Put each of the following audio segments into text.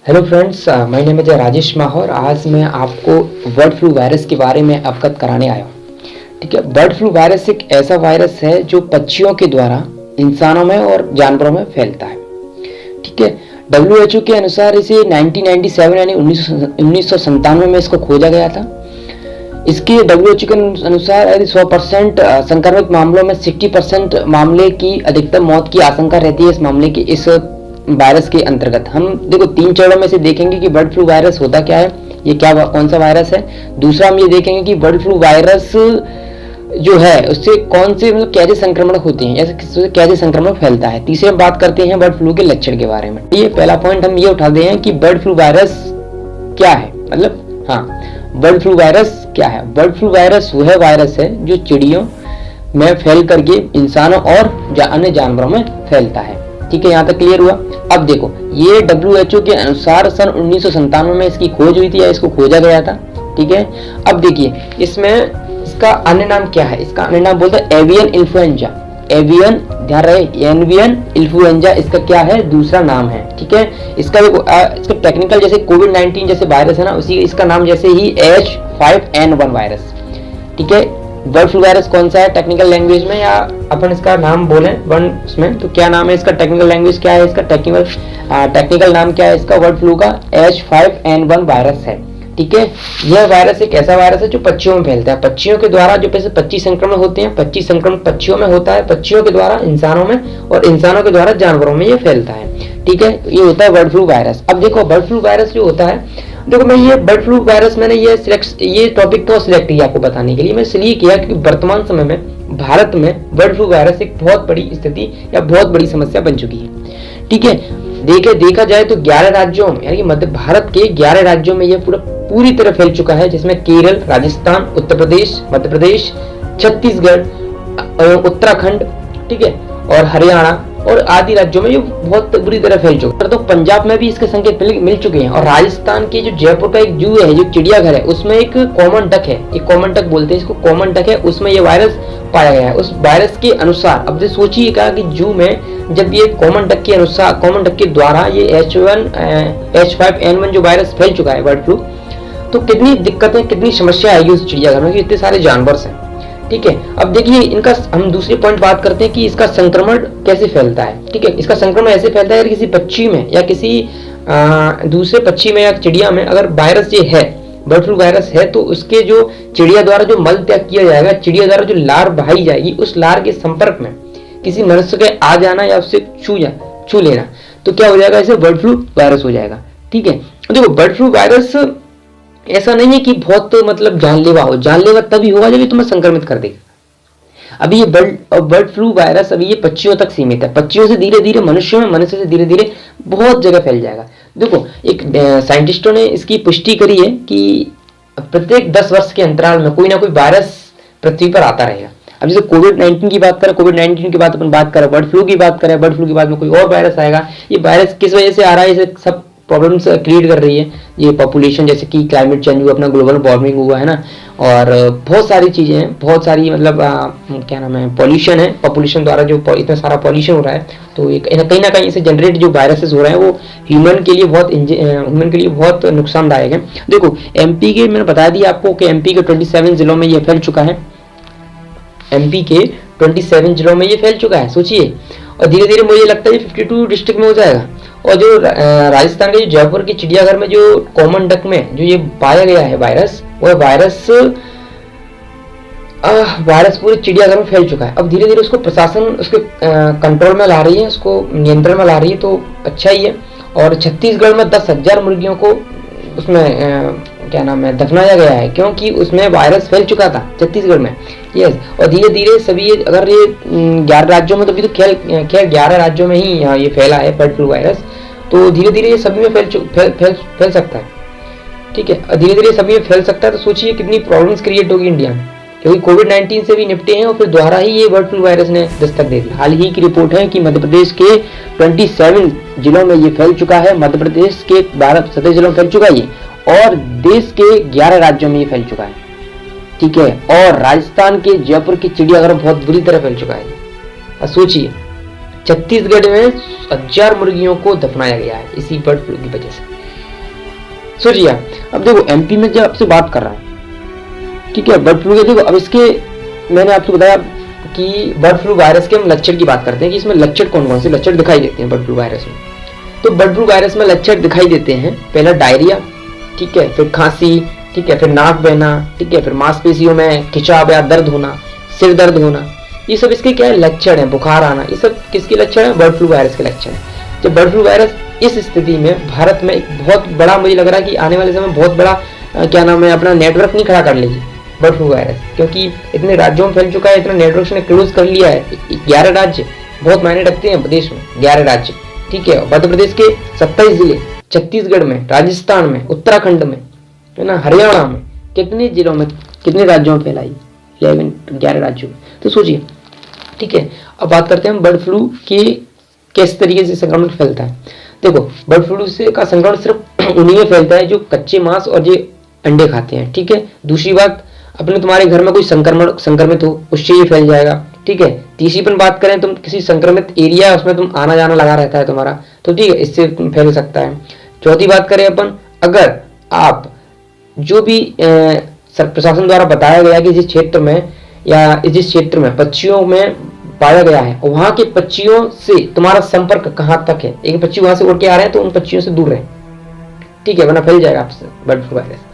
Hello friends, my name is Rajesh Mahaur. आज मैं आपको बर्ड फ्लू वायरस के बारे में अवगत कराने आया हूँ। ठीक है, बर्ड फ्लू वायरस एक ऐसा वायरस है जो पक्षियों के द्वारा इंसानों में और जानवरों में फैलता है। ठीक है, WHO के अनुसार इसे 1997 यानी 1997 में इसको खोजा गया था। इसके WHO के अनुसार यदि 100% संक्रमित मामलों में 60% मामले की अधिकतम मौत की आशंका रहती है। इस मामले की इस वायरस के अंतर्गत हम देखो 3 चरणों में से देखेंगे कि बर्ड फ्लू वायरस होता क्या है, ये कौन सा वायरस है। दूसरा हम ये देखेंगे कि बर्ड फ्लू वायरस जो है उससे कौन से कैसे संक्रमण होते हैं, कैसे संक्रमण फैलता है। तीसरे हम बात करते हैं बर्ड फ्लू के लक्षण के बारे में। ये पहला पॉइंट हम ये उठाते हैं कि बर्ड फ्लू वायरस क्या है, मतलब बर्ड फ्लू वायरस क्या है। बर्ड फ्लू वायरस वह वायरस है जो चिड़ियों में फैल करके इंसानों और अन्य जानवरों में फैलता है। ठीक है, यहाँ तक क्लियर हुआ। अब देखो, ये WHO के अनुसार सन 1997 में इसकी खोज हुई थी या इसको खोजा गया था। ठीक है, अब देखिए इसमें इसका अन्य नाम क्या है। इसका अन्य नाम बोलते हैं एवियन इन्फ्लुएंजा। एवियन, ध्यान रहे, एवियन इन्फ्लुएंजा इसका क्या है, दूसरा नाम है। ठीक है, इसका इसका टेक्निकल जैसे कोविड-19 जैसे वायरस है ना, उसी इसका नाम जैसे ही H5N1 वायरस। ठीक है, बर्ड फ्लू वायरस कौन सा है टेक्निकल लैंग्वेज में, या अपन इसका नाम बोले वन उसमें, तो क्या नाम है इसका, टेक्निकल लैंग्वेज क्या है इसका, टेक्निकल नाम क्या है इसका बर्ड फ्लू का, H5N1 वायरस है। ठीक है, यह वायरस एक ऐसा वायरस है जो पक्षियों में फैलता है। पक्षियों के द्वारा जो पैसे 25 संक्रमण होते हैं, 25 संक्रमण पक्षियों में होता है, पक्षियों के द्वारा इंसानों में और इंसानों के द्वारा जानवरों में ये फैलता है। ठीक है, ये होता है बर्ड फ्लू वायरस। अब देखो बर्ड फ्लू वायरस जो होता है, देखो मैं ये बर्ड फ्लू वायरस मैंने ये टॉपिक तो सिलेक्ट किया आपको बताने के लिए। मैं इसलिए किया क्योंकि वर्तमान समय में भारत में बर्ड फ्लू वायरस एक बहुत बड़ी स्थिति या बहुत बड़ी समस्या बन चुकी है। ठीक है, देखा जाए तो 11 राज्यों में यानी मध्य भारत के 11 राज्यों में यह पूरी तरह फैल चुका है, जिसमें केरल, राजस्थान, उत्तर प्रदेश, मध्य प्रदेश, छत्तीसगढ़, उत्तराखंड, ठीक है, और हरियाणा और आदि राज्यों में ये बहुत बुरी तरह फैल चुका है। तो पंजाब में भी इसके संकेत मिल चुके हैं। और राजस्थान के जो जयपुर का एक जू है, जो चिड़ियाघर है, उसमें एक कॉमन डक है, एक कॉमन डक बोलते हैं इसको, कॉमन डक है, उसमें ये वायरस पाया गया है। उस वायरस के अनुसार अब जो सोचिएगा कि जू में जब ये कॉमन डक के अनुसार, कॉमन डक के द्वारा ये H5N1 जो वायरस फैल चुका है बर्ड फ्लू, तो कितनी दिक्कतें, कितनी समस्या आएगी उस चिड़ियाघर में, इतने सारे जानवर हैं। ठीक है, अब देखिए इनका हम दूसरी पॉइंट बात करते हैं कि इसका संक्रमण कैसे फैलता है। ठीक है, इसका संक्रमण ऐसे फैलता है किसी पक्षी में या किसी दूसरे पक्षी में या चिड़िया में अगर वायरस ये है, बर्ड फ्लू वायरस है, तो उसके जो चिड़िया द्वारा जो मल त्याग किया जाएगा, चिड़िया द्वारा जो लार बहाई जाएगी, उस लार के संपर्क में किसी मनुष्य के आ जाना या उससे छू लेना, तो क्या हो जाएगा, इसे बर्ड फ्लू वायरस हो जाएगा। ठीक है, देखो बर्ड फ्लू वायरस ऐसा नहीं है कि बहुत मतलब जानलेवा हो, जानलेवा तभी होगा जब ये तुम्हें संक्रमित कर देगा। अभी ये बर्ड फ्लू वायरस अभी ये पक्षियों तक सीमित है, पक्षियों से धीरे धीरे मनुष्यों में, मनुष्य से धीरे धीरे बहुत जगह फैल जाएगा। देखो एक साइंटिस्टों ने इसकी पुष्टि करी है कि प्रत्येक 10 वर्ष के अंतराल में कोई ना कोई वायरस पृथ्वी पर आता रहेगा। अब जैसे कोविड-19 की बात करें, कोविड-19 की बात अपन बात करें, बर्ड फ्लू की बात करें, बर्ड फ्लू के बाद में कोई और वायरस आएगा। ये वायरस किस वजह से आ रहा है, इसे सब प्रॉब्लम्स क्रिएट कर रही है ये पॉपुलेशन, जैसे कि क्लाइमेट चेंज हुआ, अपना ग्लोबल वार्मिंग हुआ है ना, और बहुत सारी चीजें हैं, बहुत सारी मतलब क्या नाम है, पॉल्यूशन है, पॉपुलेशन द्वारा जो इतना सारा पॉल्यूशन हो रहा है, तो कहीं ना कहीं इसे जनरेट जो वायरसेस हो रहे हैं वो ह्यूमन के लिए बहुत नुकसानदायक है। देखो एमपी के, मैंने बता दिया आपको कि एमपी के 27 जिलों में ये फैल चुका है, एमपी के 27 जिलों में ये फैल चुका है, सोचिए। और धीरे धीरे मुझे लगता है 52 डिस्ट्रिक्ट में हो जाएगा। और जो राजस्थान के जो जयपुर के चिड़ियाघर में जो कॉमन डक में जो ये पाया गया है वायरस, वह वायरस पूरे चिड़ियाघर में फैल चुका है। अब धीरे धीरे उसको प्रशासन उसके कंट्रोल में ला रही है, उसको नियंत्रण में ला रही है, तो अच्छा ही है। और छत्तीसगढ़ में 10,000 मुर्गियों को उसमें क्या नाम है, दफनाया गया है, क्योंकि उसमें वायरस फैल चुका था छत्तीसगढ़ में। यस, और धीरे धीरे सभी अगर ये 11 राज्यों में, तो भी तो खैर 11 राज्यों में ही ये फैला है बर्ड फ्लू वायरस, तो धीरे धीरे ये सभी में फैल सकता है। ठीक है, धीरे धीरे सभी में फैल सकता है, तो सोचिए कितनी प्रॉब्लम्स क्रिएट होगी इंडिया में, क्योंकि कोविड-19 से भी निपटे हैं और फिर दोबारा ही ये बर्ड फ्लू वायरस ने दस्तक दे दी। हाल ही की रिपोर्ट है कि मध्य प्रदेश के 27 जिलों में ये फैल चुका है, मध्य प्रदेश के 12 जिलों में फैल चुका है ये, और देश के 11 राज्यों में ये फैल चुका है। ठीक है, और राजस्थान के जयपुर के चिड़ियाघर में बहुत बुरी तरह फैल चुका है। और सोचिए छत्तीसगढ़ में 1000 मुर्गियों को दफनाया गया है इसी बर्ड फ्लू की वजह से। सोचिए अब देखो एमपी में जब आपसे बात कर रहा है, ठीक है, बर्ड फ्लू के, देखो अब इसके मैंने आपको बताया कि बर्ड फ्लू वायरस के हम लक्षण की बात करते हैं कि इसमें लक्षण कौन कौन से लक्षण दिखाई देते हैं बर्ड फ्लू वायरस में। तो बर्ड फ्लू वायरस में लक्षण दिखाई देते हैं, पहला डायरिया, ठीक है, फिर खांसी, ठीक है, फिर नाक बहना, ठीक है, फिर मांसपेशियों में खिंचाव या दर्द होना, सिर दर्द होना, ये सब इसके क्या है लक्षण है, बुखार आना, ये सब किसके लक्षण है, बर्ड फ्लू वायरस के लक्षण है। जब बर्ड फ्लू वायरस इस स्थिति में भारत में एक बहुत बड़ा, मुझे लग रहा है कि आने वाले समय बहुत बड़ा क्या नाम है अपना नेटवर्क नहीं खड़ा कर लेगी बर्ड फ्लू वायरस, क्योंकि इतने राज्यों में फैल चुका है, इतना नेटवर्क उसने क्लोज कर लिया है। 11 राज्य बहुत मायने रखते हैं प्रदेश में, 11 राज्य, ठीक है, मध्य प्रदेश के 27 जिले, छत्तीसगढ़ में, राजस्थान में, उत्तराखंड में, है ना, हरियाणा में, कितने जिलों में, कितने राज्यों में फैलाई, 11 राज्यों में। तो सोचिए, ठीक है, अब बात करते हैं बर्ड फ्लू के किस तरीके से संक्रमण फैलता है। देखो बर्ड फ्लू से का संक्रमण सिर्फ उन्हीं में फैलता है जो कच्चे मांस और ये अंडे खाते हैं, ठीक है। दूसरी बात, अपने तुम्हारे घर में कोई संक्रमित हो उससे ये फैल जाएगा, ठीक है। तीसरी अपन बात करें, तुम किसी संक्रमित एरिया उसमें तुम आना जाना लगा रहता है तुम्हारा, तो ठीक है, इससे फैल सकता है। चौथी बात करें अपन, अगर आप जो भी प्रशासन द्वारा बताया गया कि जिस क्षेत्र में या जिस क्षेत्र में पक्षियों में पाया गया है वहां के पक्षियों से तुम्हारा संपर्क कहाँ तक है, एक पक्षी वहां से उड़ के आ रहे हैं तो उन पक्षियों से दूर रहे, ठीक है, वरना फैल जाएगा आपसे बर्ड फ्लू वायरस।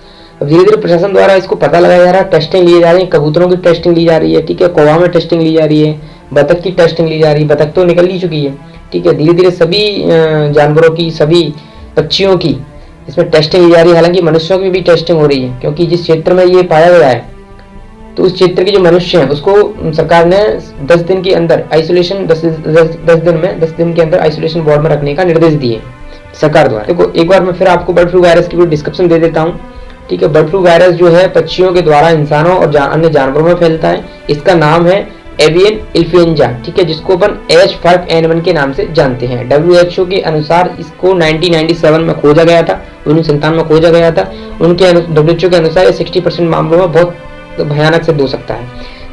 अब धीरे धीरे प्रशासन द्वारा इसको पता लगाया जा रहा है, टेस्टिंग ली जा रही है, कबूतरों की टेस्टिंग ली जा रही है, ठीक है, कौवा में टेस्टिंग ली जा रही है, बतख की टेस्टिंग ली जा रही है, बतख तो निकल ही चुकी है, ठीक है। धीरे धीरे सभी जानवरों की, सभी पक्षियों की इसमें टेस्टिंग ली जा रही है। हालांकि मनुष्यों की भी टेस्टिंग हो रही है, क्योंकि जिस क्षेत्र में ये पाया गया है तो उस क्षेत्र के जो मनुष्य हैं उसको सरकार ने 10 दिन के अंदर आइसोलेशन 10 दिन के अंदर आइसोलेशन वार्ड में रखने का निर्देश दिए सरकार द्वारा। देखो एक बार मैं फिर आपको बर्ड फ्लू वायरस की डिस्क्रिप्शन दे देता हूँ, ठीक है। बर्ड फ्लू वायरस जो है पक्षियों के द्वारा इंसानों और अन्य जानवरों में फैलता है। इसका नाम है एवियन इन्फ्लुएंजा, ठीक है, जिसको अपन H5N1 के नाम से जानते हैं। WHO के अनुसार इसको 1997 में खोजा गया था, 1997 में खोजा गया था। उनके WHO के अनुसार 60% मामलों में बहुत भयानक सिद्ध हो सकता है,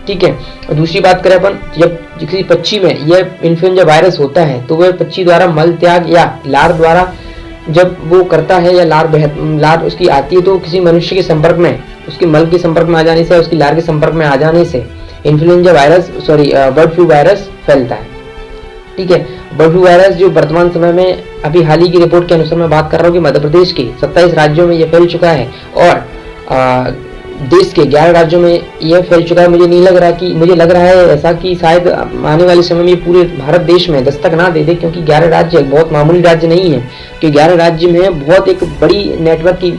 ठीक है। दूसरी बात करें अपन, जब किसी पक्षी में यह इन्फ्लुएंजा वायरस होता है तो वह पक्षी द्वारा मल त्याग या लार द्वारा जब वो करता है या लार उसकी आती है तो किसी मनुष्य के संपर्क में, उसके मल के संपर्क में आ जाने से, उसकी लार के संपर्क में आ जाने से influenza virus bird flu virus फैलता है, ठीक है। बर्ड फ्लू वायरस जो वर्तमान समय में अभी हाल ही की रिपोर्ट के अनुसार मैं बात कर रहा हूँ कि मध्य प्रदेश के 27 राज्यों में यह फैल चुका है और देश के 11 राज्यों में यह फैल चुका है। मुझे लग रहा है ऐसा कि शायद आने वाले समय में पूरे भारत देश में दस्तक ना दे दे, क्योंकि 11 राज्य बहुत मामूली राज्य नहीं है, कि 11 राज्य में बहुत एक बड़ी नेटवर्क की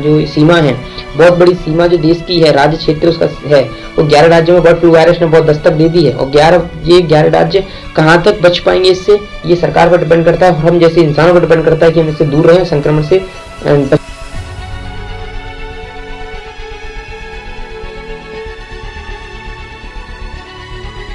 जो सीमा है, बहुत बड़ी सीमा जो देश की है, राज्य क्षेत्र उसका है, वो 11 राज्यों में बर्ड फ्लू वायरस ने बहुत दस्तक दे दी है। और 11 राज्य कहाँ तक बच पाएंगे इससे, ये सरकार पर डिपेंड करता है, हम जैसे इंसानों पर डिपेंड करता है कि हम इससे दूर रहें, संक्रमण से